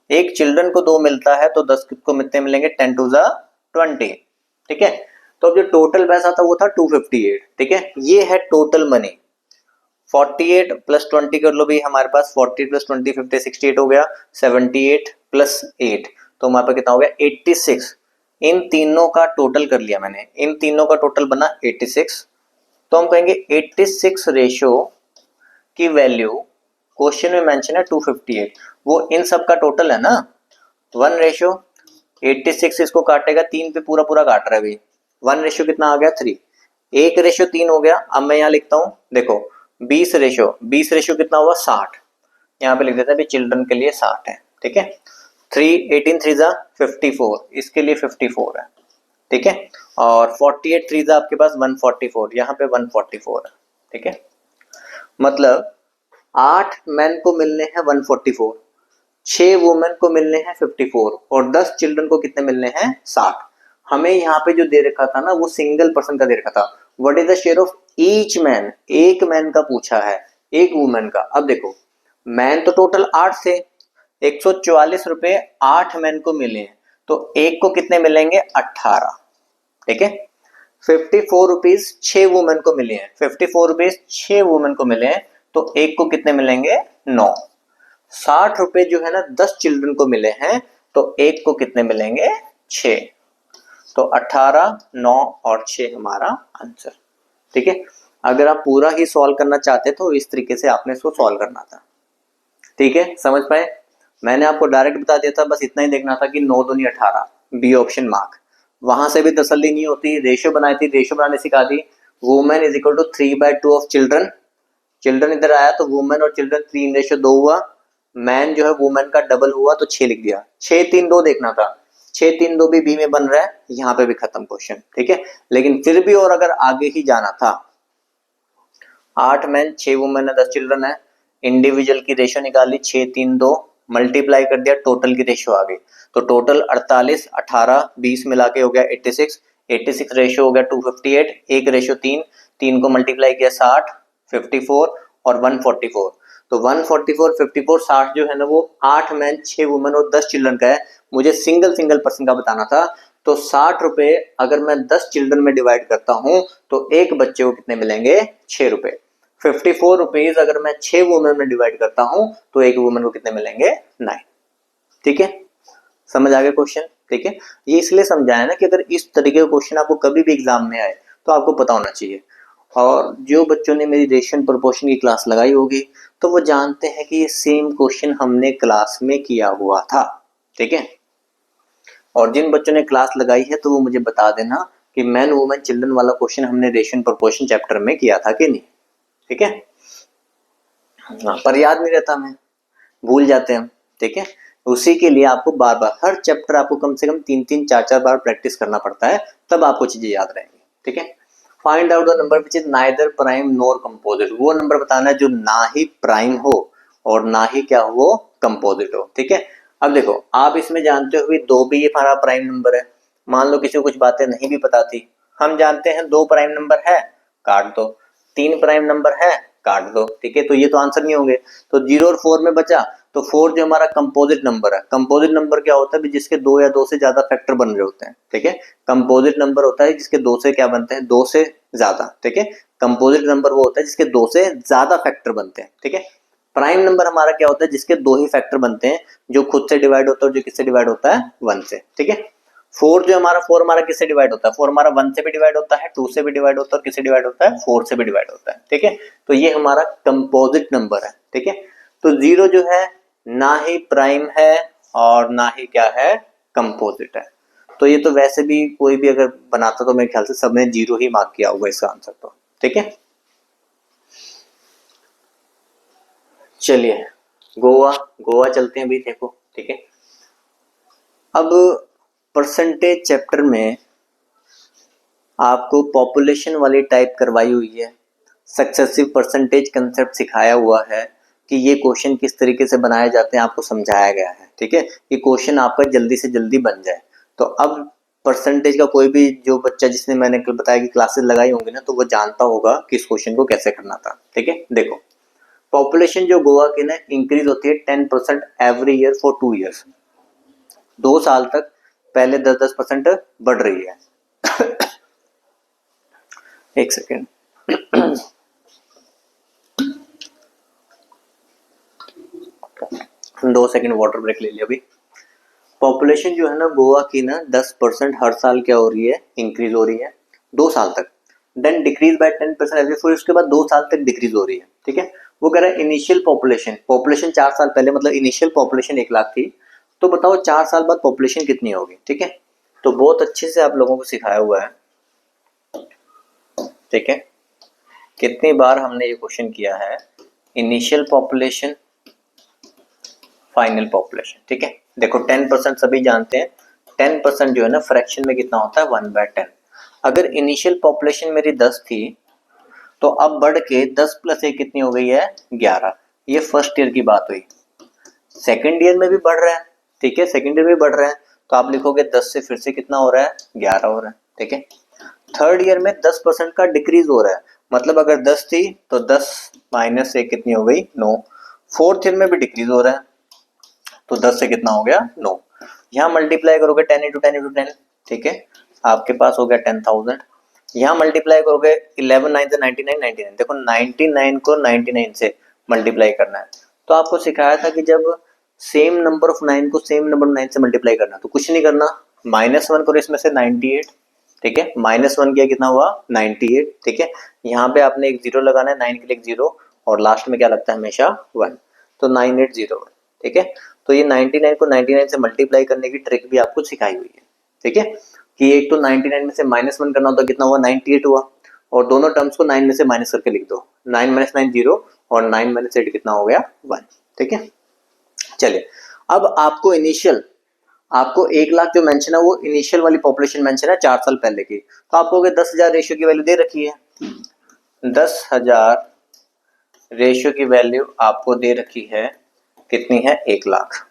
एक चिल्ड्रन को 2 मिलता है तो 10 को कितने मिलेंगे 10 2 20, ठीक है। तो अब जो टोटल पैसा था वो था 258, ठीक है, ये है टोटल मनी। 48 प्लस 20 कर लो भाई, हमारे पास 40 प्लस 20 50 68 हो गया, 78 प्लस 8, तो हमारे पास कितना हो गया 86। इन तीनों का टोटल कर लिया मैंने, इन तीनों का टोटल बना 86, तो हम कहेंगे 86 रेशियो की वैल्यू क्वेश्चन में मेंशन है 258, वो इन सब का टोटल है ना, 1:86, इसको काटेगा 3 पे, पूरा पूरा काट रहा है भाई, 1 रेशियो कितना आ गया 3, 1:3 हो गया। अब मैं यहाँ लिखता हूँ, देखो 20 रेशियो कितना हुआ 60, यहाँ पे लिख देता है चिल्ड्रन के लिए 60 है, ठीक है। 18 3 54, इसके लिए 54 है, ठीक है, और 48 3 आपके पास 144, यहाँ पे 144 है, ठीक है। मतलब 8 मैन को मिलने हैं 144, 6 वुमेन को मिलने हैं 54 और 10 चिल्ड्रन को कितने मिलने हैं 60। हमें यहाँ पे जो दे रखा था ना वो सिंगल पर्सन का दे रखा था, what is the share of each man, एक मैन का पूछा है, एक वुमेन का। अब देखो मैन तो टोटल 8 थे, 144 रुपए 8 मैन को मिले हैं, तो एक को कितने मिलेंगे 18, ठीक है। 54 रुपीज 6 वुमेन को मिले हैं, 54 रुपीज 6 वुमेन को मिले हैं, तो एक को कितने मिलेंगे 9। 60 रुपए जो है ना 10 चिल्ड्रन को मिले हैं, तो एक को कितने मिलेंगे 6, तो 18 9 और 6 हमारा आंसर, ठीक है। अगर आप पूरा ही सॉल्व करना चाहते तो इस तरीके से आपने इसको सॉल्व करना था, ठीक है, समझ पाए। मैंने आपको डायरेक्ट बता दिया था, बस इतना ही देखना था कि 9 दूनी 18, बी ऑप्शन मार्क। वहां से भी तसल्ली नहीं होती, रेशियो बनाई थी, रेशियो बनाने सिखा दी, women is equal to 3/2 of children, children इधर आया तो वुमेन और चिल्ड्रन 3:2 हुआ, मैन जो है वुमेन का डबल हुआ तो 6 लिख दिया, 6 3 2 देखना था, 6 3 2 भी बी में बन रहा है, यहाँ पे भी खत्म क्वेश्चन, ठीक है। लेकिन फिर भी और अगर आगे ही जाना था, 8 मैन 6 वुमेन है 10 चिल्ड्रन है, इंडिविजुअल की रेशियो निकाली 6 3 2, मल्टीप्लाई कर दिया, टोटल की रेशियो आ गई, तो टोटल 48 18 20 मिला के हो गया 86, 86 रेशियो हो गया 258, एक रेशियो 3, 3 को मल्टीप्लाई किया 60 54 और 144, तो 144 54 60 जो है ना वो 8 मैन 6 वुमेन और 10 चिल्ड्रन का है, मुझे सिंगल पर्सन का बताना था, तो 60 रुपए अगर मैं 10 चिल्ड्रन में डिवाइड करता हूं तो एक बच्चे को कितने मिलेंगे 6 रुपए, 54 रुपीज अगर मैं 6 वुमेन में डिवाइड करता हूं तो एक वुमेन को कितने मिलेंगे 9, ठीक है, समझ आ गया क्वेश्चन, ठीक है। ये इसलिए समझाया ना कि अगर इस तरीके का क्वेश्चन आपको कभी भी एग्जाम में आए तो आपको पता होना चाहिए, और जो बच्चों ने मेरी रेशियो प्रोपोर्शन की क्लास लगाई होगी तो वो जानते हैं कि ये सेम क्वेश्चन हमने क्लास में किया हुआ था, ठीक है। और जिन बच्चों ने क्लास लगाई है तो वो मुझे बता देना कि मैन वुमेन चिल्ड्रन वाला क्वेश्चन हमने रेशियो प्रोपोर्शन चैप्टर में किया था कि नहीं, ठीक है। हाँ, पर याद नहीं रहता, हमें भूल जाते हैं हम, ठीक है। उसी के लिए आपको बार बार हर चैप्टर आपको कम से कम 3 3 4 4 बार प्रैक्टिस करना पड़ता है, तब आपको चीजें याद रहेंगी, ठीक है। Find out the number which is neither prime nor composite, वो नंबर बताना है जो ना ही प्राइम हो और ना ही क्या हो वो कंपोजिट हो। ठीक है, अब देखो आप इसमें जानते हो कि 2 भी ये हमारा प्राइम नंबर है। मान लो किसी को कुछ बातें नहीं भी पता थी, हम जानते हैं 2 प्राइम नंबर है, काट दो, 3 प्राइम नंबर है, काट दो। ठीक है, तो ये तो आंसर नहीं होंगे। तो 0 और 4 में बचा, तो 4 जो हमारा कंपोजिट नंबर है, कंपोजिट नंबर क्या होता है जिसके 2 या 2 से ज्यादा फैक्टर बन रहे होते हैं। ठीक है, कंपोजिट नंबर होता है जिसके 2 से क्या बनते हैं, 2 से ज्यादा। ठीक है, कंपोजिट नंबर वो होता है जिसके 2 से ज्यादा फैक्टर बनते हैं। ठीक है, प्राइम नंबर हमारा क्या होता है जिसके 2 ही फैक्टर बनते हैं, जो खुद से डिवाइड होता है और जो किससे डिवाइड होता है, 1 से। ठीक है, 4 हमारा किससे डिवाइड होता है, 4 हमारा 1 से भी डिवाइड होता है, 2 से भी डिवाइड होता है और किससे डिवाइड होता है, 4 से भी डिवाइड होता है। ठीक है, तो ये हमारा कंपोजिट नंबर है। ठीक है, तो 0 जो है ना ही प्राइम है और ना ही क्या है, कंपोजिट है। तो ये तो वैसे भी कोई भी अगर बनाता तो मेरे ख्याल से सबने 0 ही मार्क किया होगा इसका आंसर तो। ठीक है, चलिए गोवा चलते हैं भी, देखो। ठीक है, अब परसेंटेज चैप्टर में आपको पॉपुलेशन वाली टाइप करवाई हुई है, सक्सेसिव परसेंटेज कंसेप्ट सिखाया हुआ है कि ये क्वेश्चन किस तरीके से बनाए जाते हैं, आपको समझाया गया है। ठीक है, ये क्वेश्चन आपका जल्दी से जल्दी बन जाए। तो अब परसेंटेज का कोई भी जो बच्चा, जिसने मैंने कल बताया कि क्लासेस लगाई होंगी ना, तो वो जानता होगा कि इस क्वेश्चन को कैसे करना था। ठीक है, देखो पॉपुलेशन जो गोवा की ना इंक्रीज होती है 10% एवरी ईयर फॉर 2 ईयर्स, 2 साल तक पहले 10-10% बढ़ रही है। एक सेकेंड, 2 सेकेंड वाटर ब्रेक ले लिया अभी। पॉपुलेशन जो है ना गोवा की ना 10% हर साल क्या हो रही है, इंक्रीज हो रही है 2 साल तक। देन डिक्रीज बाय 10% एवरी, फिर उसके बाद 2 साल तक डिक्रीज हो रही है। ठीक है, वो कह रहा है इनिशियल पॉपुलेशन 4 साल पहले, मतलब इनिशियल पॉपुलेशन 1 लाख थी, तो बताओ 4 साल बाद पॉपुलेशन कितनी होगी। ठीक है, तो बहुत अच्छे से आप लोगों को सिखाया हुआ है। ठीक है, कितनी बार हमने ये क्वेश्चन किया है, इनिशियल पॉपुलेशन, फाइनल पॉपुलेशन। ठीक है, देखो 10% सभी जानते हैं, 10% जो है ना फ्रैक्शन में कितना होता है, 1/10। अगर इनिशियल पॉपुलेशन मेरी 10 थी, तो अब बढ़ के 10 + 1 कितनी हो गई है, 11। ये फर्स्ट ईयर की बात हुई। सेकेंड ईयर में भी बढ़ रहा है। ठीक है, सेकेंड ईयर में भी बढ़ रहा है, तो आप लिखोगे 10 से फिर से कितना हो रहा है, 11 हो रहा है। ठीक है, थर्ड ईयर में 10% का डिक्रीज हो रहा है, मतलब अगर 10 थी तो 10 - 1 कितनी हो गई, 9। फोर्थ ईयर में भी डिक्रीज हो रहा है, तो 10 से कितना हो गया, 9। यहाँ मल्टीप्लाई करोगे 10 × 10 × 10। ठीक है, आपके पास हो गया 10,000। यहाँ मल्टीप्लाई करोगे 11 9 99 99। देखो 99 को 99 से मल्टीप्लाई करना है, तो आपको सिखाया था कि जब सेम नंबर ऑफ 9 को सेम नंबर 9 से मल्टीप्लाई करना, तो कुछ नहीं करना, -1 करो इसमें से 98। ठीक है, -1 किया कितना हुआ, 98। ठीक है, यहाँ पे आपने एक 0 लगाना है, 9 के लिए एक 0, और लास्ट में क्या लगता है हमेशा 1, तो 9801। ठीक है, तो ये 99 को 99 से मल्टीप्लाई करने की ट्रिक भी आपको सिखाई हुई है। ठीक है, कि एक तो 99 में से -1 करना होता, कितना हुआ, 98 हुआ, और दोनों टर्म्स को 9 में से माइनस करके लिख दो, 9 - 9 0, और 9 - 8 कितना हो गया, 1। ठीक है, चलिए अब आपको 1 लाख जो मेंशन है वो इनिशियल वाली पॉपुलेशन मेंशन है 4 साल पहले की, तो आपको 10,000 रेशियो की वैल्यू दे रखी है, 10,000 रेशियो की वैल्यू आपको दे रखी है, कितनी है, 1 लाख।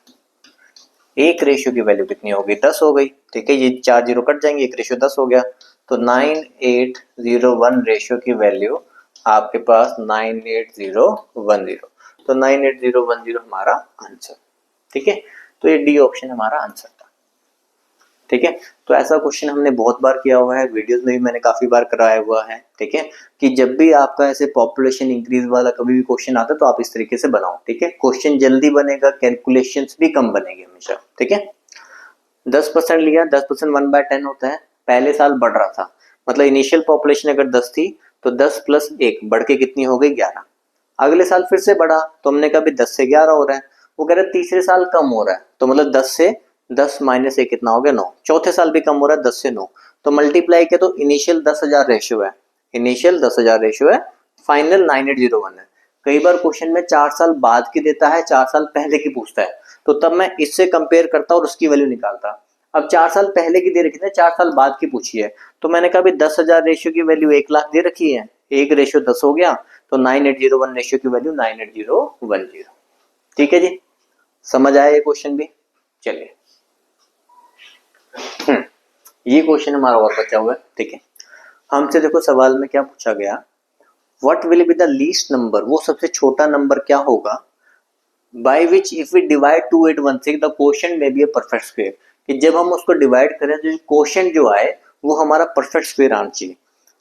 एक रेशियो की वैल्यू कितनी होगी, 10 हो गई। ठीक है, ये 4 0 कट जाएंगे, एक रेशियो 10 हो गया, तो 9801 रेशियो की वैल्यू आपके पास 98010, तो 98010 हमारा आंसर। ठीक है, तो ये डी ऑप्शन हमारा आंसर था। ठीक है, तो ऐसा क्वेश्चन हमने बहुत बार किया हुआ है, वीडियोस में भी मैंने काफी बार कराया हुआ है। ठीक है, कि जब भी आपका ऐसे पॉपुलेशन इंक्रीज वाला कभी भी क्वेश्चन आता है तो आप इस तरीके से बनाओ। ठीक है, क्वेश्चन जल्दी बनेगा, कैलकुलेशंस भी कम बनेगी हमेशा। ठीक है, 10% लिया, 10% 1/10 होता है, पहले साल बढ़ रहा था, मतलब इनिशियल पॉपुलेशन अगर 10 थी तो 10 + 1 बढ़ के कितनी हो गई, 11। अगले साल फिर से बढ़ा, तो हमने कहा 10 से 11 हो रहा है, वो कह रहा है तीसरे साल कम हो रहा है, तो मतलब 10 से 10 - 1 कितना हो गया, 9। चौथे साल भी कम हो रहा है, 10 से 9, तो मल्टीप्लाई किया तो इनिशियल 10,000 रेशियो है, इनिशियल 10,000 रेशियो है, फाइनल 9801 है। कई बार क्वेश्चन में 4 साल बाद की देता है, 4 साल पहले की पूछता है, तो तब मैं इससे कंपेयर करता और उसकी वैल्यू निकालता। अब 4 साल पहले की दे रखी है, 4 साल बाद की पूछी है, तो मैंने कहा 10,000 रेशियो की वैल्यू 1 लाख दे रखी है, 1 रेशियो 10 हो गया, तो 9801 रेशियो की वैल्यू 98010। ठीक है जी, समझ आया ये क्वेश्चन भी। चलिए ये क्वेश्चन हमारा और बचा हुआ है। ठीक है, हमसे देखो सवाल में क्या पूछा गया, what will be the least number, वो सबसे छोटा नंबर क्या होगा, by which if we divide 2816 the quotient may be a perfect square, कि जब हम उसको डिवाइड करें तो क्वोशिएंट जो आए वो हमारा परफेक्ट स्क्वायर आना चाहिए।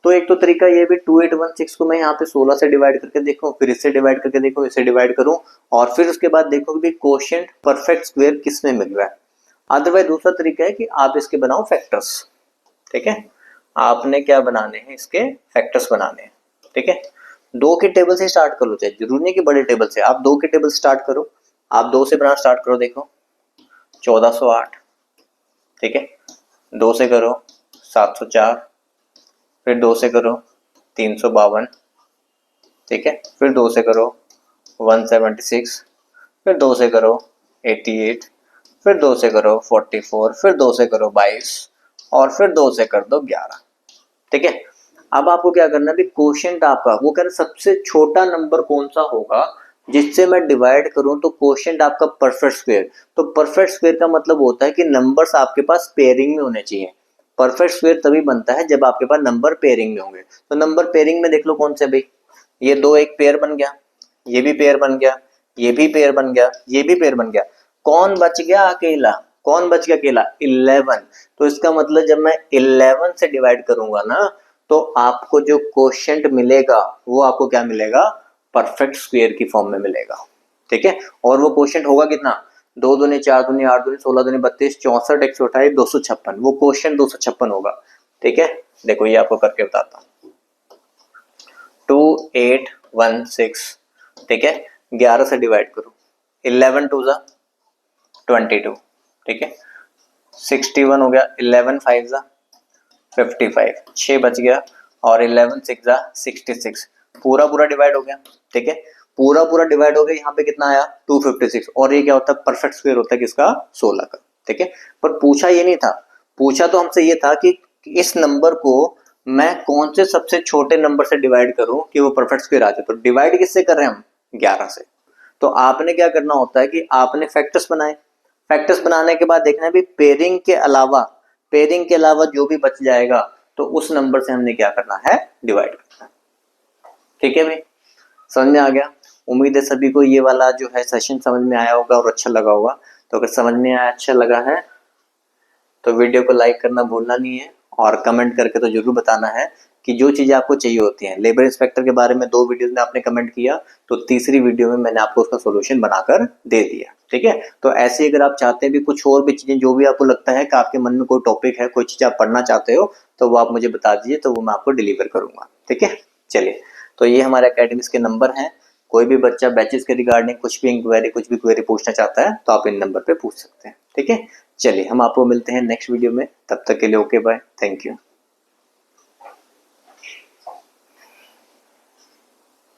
तो एक तो तरीका ये भी 2816 को मैं यहाँ पे 16 से डिवाइड करके देखूं, फिर इससे डिवाइड करके देखूं, इससे डिवाइड करूं, और फिर उसके बाद देखो कि क्वोशिएंट परफेक्ट स्क्वायर किस में मिल रहा है। अदरवाइज दूसरा तरीका है कि आप इसके बनाओ फैक्टर्स। ठीक है, आपने क्या बनाने हैं, इसके फैक्टर्स बनाने हैं। ठीक है, 2 के टेबल से स्टार्ट करो, चाहे जरूरी नहीं कि बड़े टेबल से, आप 2 के टेबल से स्टार्ट करो। आप 2 से बनाना स्टार्ट करो, देखो 1408। ठीक है, 2 से करो 704, फिर 2 से करो 352। ठीक है, फिर 2 से करो 176, फिर 2 से करो 88, फिर 2 से करो 44, फिर 2 से करो 22, और फिर 2 से कर दो 11। ठीक है, अब आपको क्या करना है, क्वोशिएंट आपका वो कह रहे सबसे छोटा नंबर कौन सा होगा जिससे मैं डिवाइड करूं तो क्वोशिएंट आपका परफेक्ट स्क्वायर। तो परफेक्ट स्क्वायर का मतलब होता है कि नंबर्स आपके पास पेयरिंग में होने चाहिए। परफेक्ट स्क्वायर तभी बनता है जब आपके पास नंबर पेयरिंग में होंगे। तो नंबर पेयरिंग में देख लो कौन से भाई, ये 2 एक पेयर बन गया, ये भी पेयर बन गया, ये भी पेयर बन गया, ये भी पेयर बन गया। कौन बच गया अकेला, कौन बच गया अकेला, 11। तो इसका मतलब जब मैं 11 से डिवाइड करूंगा ना तो आपको जो क्वोशिएंट मिलेगा वो आपको क्या मिलेगा, परफेक्ट स्क्वायर की फॉर्म में मिलेगा। ठीक है, और वो क्वोशिएंट होगा कितना, 2 दूनी 4 दूनी 8 दूनी 16 दूनी 32 64 128 256, वो क्वोशिएंट 256 होगा। ठीक है, देखो ये आपको करके बताता हूँ, 2816। ठीक है, 11 से डिवाइड करो, 11 2 जा 22। ठीक है, 61 हो गया, 11 5 जा 55, 6 बच गया, और 11 6 जा 66, पूरा पूरा डिवाइड हो गया। ठीक है, पूरा पूरा डिवाइड हो गया, यहाँ पे कितना आया 256, और ये क्या होता है, परफेक्ट स्क्वायर होता है किसका, 16 का। ठीक है, पर पूछा ये नहीं था, पूछा तो हमसे ये था कि इस नंबर को मैं कौन से सबसे छोटे नंबर से डिवाइड करूं कि वो परफेक्ट स्क्वायर आ जाए। तो डिवाइड किससे कर रहे हैं हम, 11 से। तो आपने क्या करना होता है कि आपने फैक्टर्स बनाए, फैक्टर्स बनाने के बाद देखना है भी पेयरिंग के अलावा जो भी बच जाएगा तो उस नंबर से हमने क्या करना है, डिवाइड करना है। ठीक है भाई, समझ में आ गया। उम्मीद है सभी को ये वाला जो है सेशन समझ में आया होगा और अच्छा लगा होगा। तो अगर समझ में आया, अच्छा लगा है तो वीडियो को लाइक करना भूलना नहीं है, और कमेंट करके तो जरूर बताना है कि जो चीज़ें आपको चाहिए होती हैं। लेबर इंस्पेक्टर के बारे में 2 वीडियोस में आपने कमेंट किया, तो तीसरी वीडियो में मैंने आपको उसका सोल्यूशन बनाकर दे दिया। ठीक है, तो ऐसे अगर आप चाहते हैं भी कुछ और भी चीज़ें, जो भी आपको लगता है कि आपके मन में कोई टॉपिक है, कोई चीज़ आप पढ़ना चाहते हो, तो वो आप मुझे बता दीजिए, तो वो मैं आपको डिलीवर करूँगा। ठीक है, चलिए, तो ये हमारे एकेडमिक्स के नंबर हैं। कोई भी बच्चा बैचेस के रिगार्डिंग कुछ भी इंक्वायरी, कुछ भी क्वेरी पूछना चाहता है तो आप इन नंबर पे पूछ सकते हैं। ठीक है, चलिए हम आपको मिलते हैं नेक्स्ट वीडियो में, तब तक के लिए ओके बाय, थैंक यू।